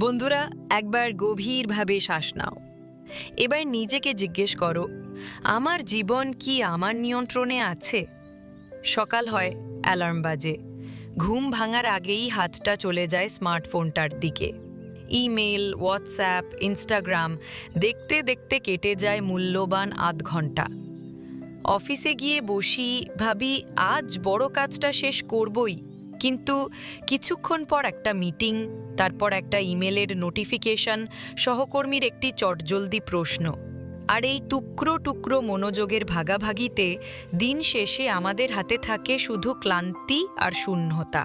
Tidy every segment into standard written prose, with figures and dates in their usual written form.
বন্ধুরা, একবার গভীরভাবে শ্বাস নাও। এবার নিজেকে জিজ্ঞেস করো, আমার জীবন কি আমার নিয়ন্ত্রণে আছে? সকাল হয়, অ্যালার্ম বাজে, ঘুম ভাঙার আগেই হাতটা চলে যায় স্মার্টফোনটার দিকে। ইমেল, হোয়াটসঅ্যাপ, ইনস্টাগ্রাম দেখতে দেখতে কেটে যায় মূল্যবান আধ ঘন্টা। অফিসে গিয়ে বসি, ভাবি আজ বড় কাজটা শেষ করবই, কিন্তু কিছুক্ষণ পর একটা মিটিং, তারপর একটা ইমেলের নোটিফিকেশন, সহকর্মীর একটি চটজলদি প্রশ্ন, আর এই টুকরো টুকরো মনোযোগের ভাগাভাগিতে দিন শেষে আমাদের হাতে থাকে শুধু ক্লান্তি আর শূন্যতা।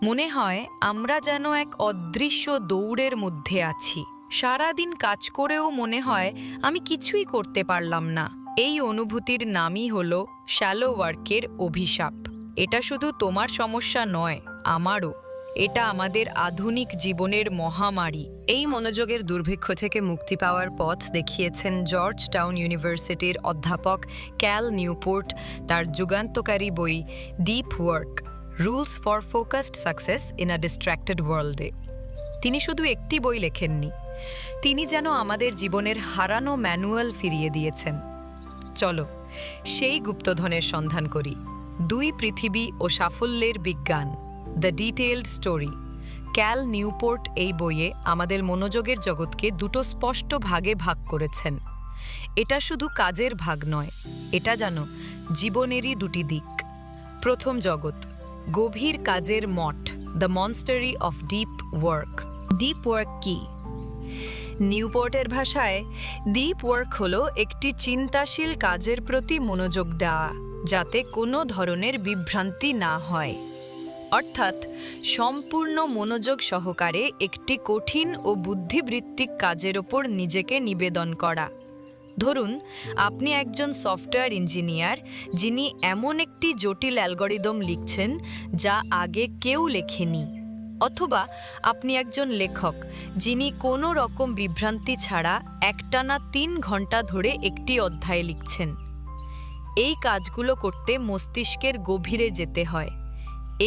মনে হয় আমরা যেন এক অদৃশ্য দৌড়ের মধ্যে আছি। সারাদিন কাজ করেও মনে হয় আমি কিছুই করতে পারলাম না। এই অনুভূতির নামই হলো শ্যালো ওয়ার্কের অভিশাপ। এটা শুধু তোমার সমস্যা নয়, আমারও। এটা আমাদের আধুনিক জীবনের মহামারী। এই মনোযোগের দুর্ভিক্ষ থেকে মুক্তি পাওয়ার পথ দেখিয়েছেন জর্জ টাউন ইউনিভার্সিটির অধ্যাপক ক্যাল নিউপোর্ট তার যুগান্তকারী বই deep work, rules for focused success in a distracted ওয়ার্ল্ডে। তিনি শুধু একটি বই লেখেননি, তিনি যেন আমাদের জীবনের হারানো ম্যানুয়াল ফিরিয়ে দিয়েছেন। চলো সেই গুপ্তধনের সন্ধান করি। দুই পৃথিবী ও সাফল্যের বিজ্ঞান, the detailed story. Cal Newport এই বইয়ে আমাদের মনোযোগের জগৎকে দুটো স্পষ্ট ভাগে ভাগ করেছেন। এটা শুধু কাজের ভাগ নয়, এটা যেন জীবনেরই দুটি দিক। প্রথম জগৎ, গভীর কাজের মঠ, the monastery of deep work. Deep work কি? নিউপোর্টের ভাষায় ডিপ ওয়ার্ক হলো একটি চিন্তাশীল কাজের প্রতি মনোযোগ দেওয়া, যাতে কোনো ধরনের বিভ্রান্তি না হয়। অর্থাৎ সম্পূর্ণ মনোযোগ সহকারে একটি কঠিন ও বুদ্ধিবৃত্তিক কাজের ওপর নিজেকে নিবেদন করা। ধরুন, আপনি একজন সফটওয়্যার ইঞ্জিনিয়ার যিনি এমন একটি জটিল অ্যালগরিদম লিখছেন যা আগে কেউ লেখেনি। অথবা আপনি একজন লেখক যিনি কোনো রকম বিভ্রান্তি ছাড়া একটানা 3 ঘন্টা ধরে একটি অধ্যায় লিখছেন। এই কাজগুলো করতে মস্তিষ্কের গভীরে যেতে হয়।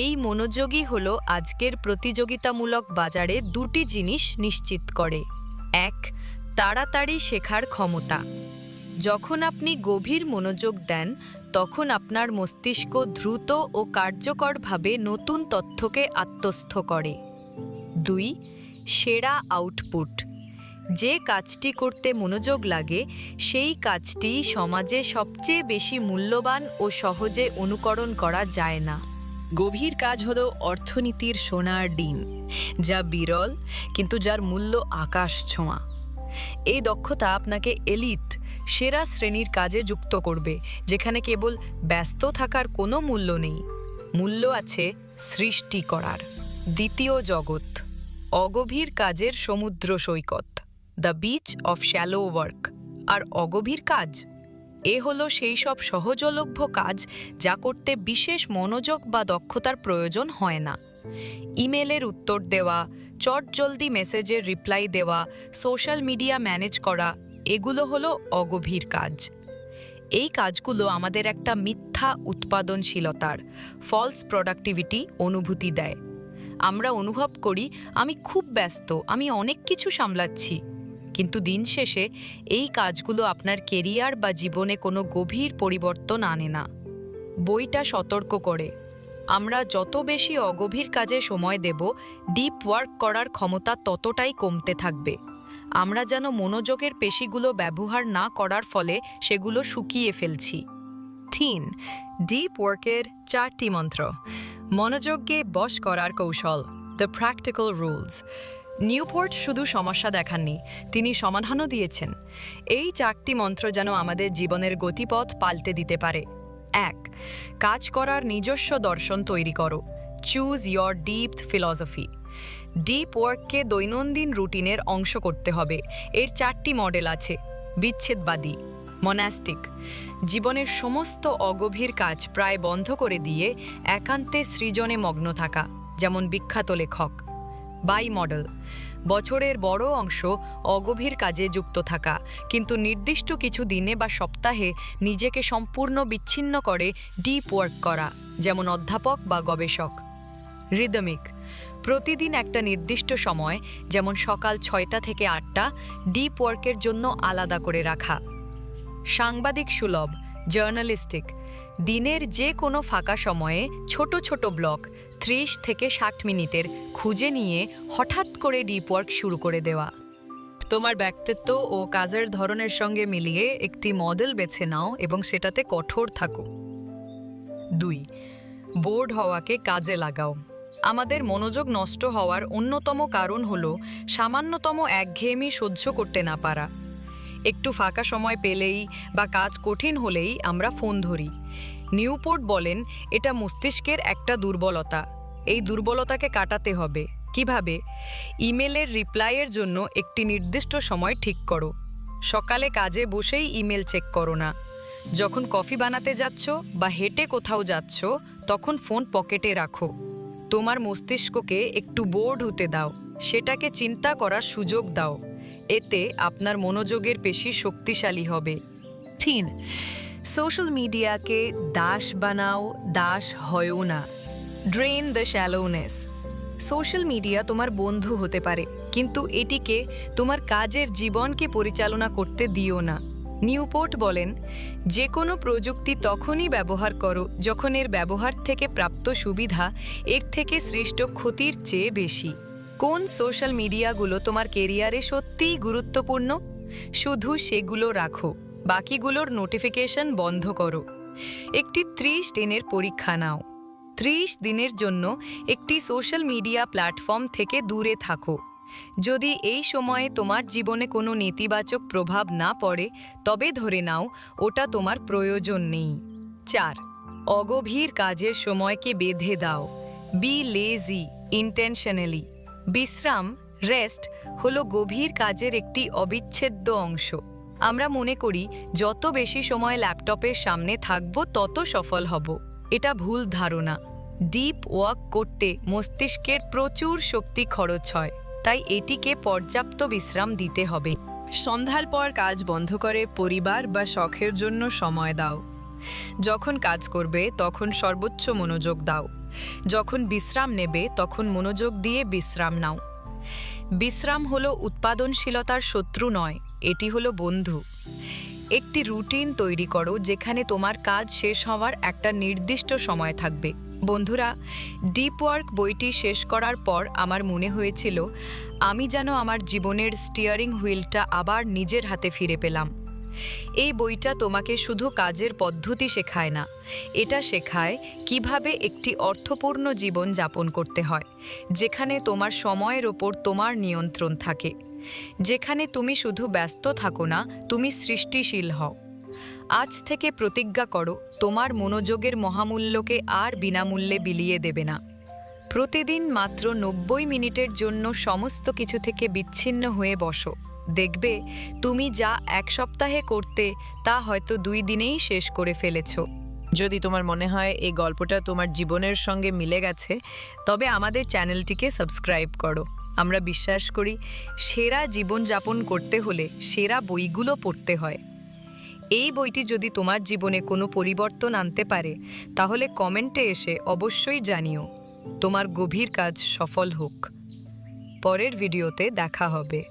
এই মনোযোগই হলো আজকের প্রতিযোগিতামূলক বাজারে দুটি জিনিস নিশ্চিত করে। এক, তাড়াতাড়ি শেখার ক্ষমতা। যখন আপনি গভীর মনোযোগ দেন, তখন আপনার মস্তিষ্ক দ্রুত ও কার্যকরভাবে নতুন তথ্যকে আত্মস্থ করে। 2, সেরা আউটপুট। যে কাজটি করতে মনোযোগ লাগে, সেই কাজটি সমাজে সবচেয়ে বেশি মূল্যবান ও সহজে অনুকরণ করা যায় না। গভীর কাজ হলো অর্থনীতির সোনার ডিম, যা বিরল কিন্তু যার মূল্য আকাশ ছোঁয়া। এই দক্ষতা আপনাকে এলিট, সেরা শ্রেণীর কাজে যুক্ত করবে, যেখানে কেবল ব্যস্ত থাকার কোনো মূল্য নেই, মূল্য আছে সৃষ্টি করার। দ্বিতীয় জগৎ, অগভীর কাজের সমুদ্র সৈকত, the beach of shallow work. আর অগভীর কাজ, এ হলো সেই সব সহজলভ্য কাজ যা করতে বিশেষ মনোযোগ বা দক্ষতার প্রয়োজন হয় না। ইমেলের উত্তর দেওয়া, চটজলদি মেসেজের রিপ্লাই দেওয়া, সোশ্যাল মিডিয়া ম্যানেজ করা, এগুলো হলো অগভীর কাজ। এই কাজগুলো আমাদের একটা মিথ্যা উৎপাদনশীলতার, ফলস প্রোডাক্টিভিটি অনুভূতি দেয়। আমরা অনুভব করি আমি খুব ব্যস্ত, আমি অনেক কিছু সামলাচ্ছি, কিন্তু দিন শেষে এই কাজগুলো আপনার কেরিয়ার বা জীবনে কোনো গভীর পরিবর্তন আনে না। বইটা সতর্ক করে, আমরা যত বেশি অগভীর কাজে সময় দেব, ডিপ ওয়ার্ক করার ক্ষমতা ততটাই কমতে থাকবে। আমরা যেন মনোযোগের পেশিগুলো ব্যবহার না করার ফলে সেগুলো শুকিয়ে ফেলছি। 3, ডিপ ওয়ার্কের 4টি মন্ত্র, মনোযোগকে বশ করার কৌশল, দ্য প্র্যাকটিক্যাল রুলস। নিউপোর্ট শুধু সমস্যা দেখাননি, তিনি সমাধানও দিয়েছেন। এই 4টি মন্ত্র যেন আমাদের জীবনের গতিপথ পাল্টে দিতে পারে। 1, কাজ করার নিজস্ব দর্শন তৈরি করো, choose your deep philosophy. Deep ওয়ার্ককে দৈনন্দিন রুটিনের অংশ করতে হবে। এর 4টি মডেল আছে। বিচ্ছেদবাদী, মনাস্টিক, জীবনের সমস্ত অগভীর কাজ প্রায় বন্ধ করে দিয়ে একান্তে সৃজনে মগ্ন থাকা, যেমন বিখ্যাত লেখক। বাই মডেল, বছরের বড় অংশ অগভীর কাজে যুক্ত থাকা, কিন্তু নির্দিষ্ট কিছু দিনে বা সপ্তাহে নিজেকে সম্পূর্ণ বিচ্ছিন্ন করে ডিপ ওয়ার্ক করা, যেমন অধ্যাপক বা গবেষক। রিদমিক, প্রতিদিন একটা নির্দিষ্ট সময়, যেমন সকাল 6টা থেকে 8টা, ডিপ ওয়ার্কের জন্য আলাদা করে রাখা। সাংবাদিক সুলভ, জার্নালিস্টিক, দিনের যে কোনো ফাঁকা সময়ে ছোট ছোট ব্লক 30 থেকে 60 মিনিটের খুঁজে নিয়ে হঠাৎ করে ডিপ ওয়ার্ক শুরু করে দেওয়া। তোমার ব্যক্তিত্ব ও কাজের ধরনের সঙ্গে মিলিয়ে একটি মডেল বেছে নাও এবং সেটাতে কঠোর থাকো। 2. বোর্ড হওয়াকে কাজে লাগাও। আমাদের মনোযোগ নষ্ট হওয়ার অন্যতম কারণ হলো সামান্যতম একঘেয়েমি সহ্য করতে না পারা। একটু ফাঁকা সময় পেলেই বা কাজ কঠিন হলেই আমরা ফোন ধরি। নিউপোর্ট বলেন এটা মস্তিষ্কের একটা দুর্বলতা। এই দুর্বলতাকে কাটাতে হবে। কিভাবে? ইমেলের রিপ্লাইয়ের জন্য একটি নির্দিষ্ট সময় ঠিক করো। সকালে কাজে বসেই ইমেল চেক করো না। যখন কফি বানাতে যাচ্ছ বা হেঁটে কোথাও যাচ্ছ, তখন ফোন পকেটে রাখো। তোমার মস্তিষ্ককে একটু বোর্ড হতে দাও, সেটাকে চিন্তা করার সুযোগ দাও। এতে আপনার মনোযোগের পেশি শক্তিশালী হবে। 3. সোশ্যাল মিডিয়াকে দাস বানাও, দাস হয়ও না। Drain the shallowness. Social media তোমার বন্ধু হতে পারে, কিন্তু এটিকে তোমার কাজের জীবনকে পরিচালনা করতে দিও না। নিউপোর্ট বলেন যে কোনো প্রযুক্তি তখনই ব্যবহার করো যখন এর ব্যবহার থেকে প্রাপ্ত সুবিধা এর থেকে সৃষ্ট ক্ষতির চেয়ে বেশি। কোন সোশ্যাল মিডিয়াগুলো তোমার কেরিয়ারে সত্যিই গুরুত্বপূর্ণ? শুধু সেগুলো রাখো, বাকিগুলোর নোটিফিকেশন বন্ধ করো। একটি 30 দিনের পরীক্ষা নাও। 30 দিনের জন্য একটি সোশ্যাল মিডিয়া প্ল্যাটফর্ম থেকে দূরে থাকো। যদি এই সময়ে তোমার জীবনে কোনো নেতিবাচক প্রভাব না পড়ে, তবে ধরে নাও ওটা তোমার প্রয়োজন নেই। 4. অগভীর কাজের সময়কে বেঁধে দাও। Be lazy intentionally. বিশ্রাম, রেস্ট, হলো গভীর কাজের একটি অবিচ্ছেদ্য অংশ। আমরা মনে করি যত বেশি সময় ল্যাপটপের সামনে থাকব তত সফল হব। এটা ভুল ধারণা। ডিপ ওয়ার্ক করতে মস্তিষ্কের প্রচুর শক্তি খরচ হয়, তাই এটিকে পর্যাপ্ত বিশ্রাম দিতে হবে। সন্ধ্যার পর কাজ বন্ধ করে পরিবার বা শখের জন্য সময় দাও। যখন কাজ করবে তখন সর্বোচ্চ মনোযোগ দাও। যখন বিশ্রাম নেবে তখন মনোযোগ দিয়ে বিশ্রাম নাও। বিশ্রাম হলো উৎপাদনশীলতার শত্রু নয়, এটি হলো বন্ধু। একটি রুটিন তৈরি করো যেখানে তোমার কাজ শেষ হওয়ার একটা নির্দিষ্ট সময় থাকবে। বন্ধুরা, ডিপ ওয়ার্ক বইটি শেষ করার পর আমার মনে হয়েছিল আমি যেন আমার জীবনের স্টিয়ারিং হুইলটা আবার নিজের হাতে ফিরে পেলাম। এই বইটা তোমাকে শুধু কাজের পদ্ধতি শেখায় না, এটা শেখায় কিভাবে একটি অর্থপূর্ণ জীবন যাপন করতে হয়, যেখানে তোমার সময়ের ওপর তোমার নিয়ন্ত্রণ থাকে, যেখানে তুমি শুধু ব্যস্ত থাকো না, তুমি সৃষ্টিশীল হও। আজ থেকে প্রতিজ্ঞা করো তোমার মনোযোগের মহামূল্যকে আর বিনামূল্যে বিলিয়ে দেবে না। প্রতিদিন মাত্র 90 মিনিটের জন্য সমস্ত কিছু থেকে বিচ্ছিন্ন হয়ে বসো। দেখবে তুমি যা এক সপ্তাহে করতে তা হয়তো 2 দিনেই শেষ করে ফেলেছ। যদি তোমার মনে হয় এই গল্পটা তোমার জীবনের সঙ্গে মিলে গেছে, তবে আমাদের চ্যানেলটিকে সাবস্ক্রাইব করো। আমরা বিশ্বাস করি সেরা জীবনযাপন করতে হলে সেরা বইগুলো পড়তে হয়। এই বইটি যদি তোমার জীবনে কোনো পরিবর্তন আনতে পারে, তাহলে কমেন্টে এসে অবশ্যই জানিও। তোমার গভীর কাজ সফল হোক। পরের ভিডিওতে দেখা হবে।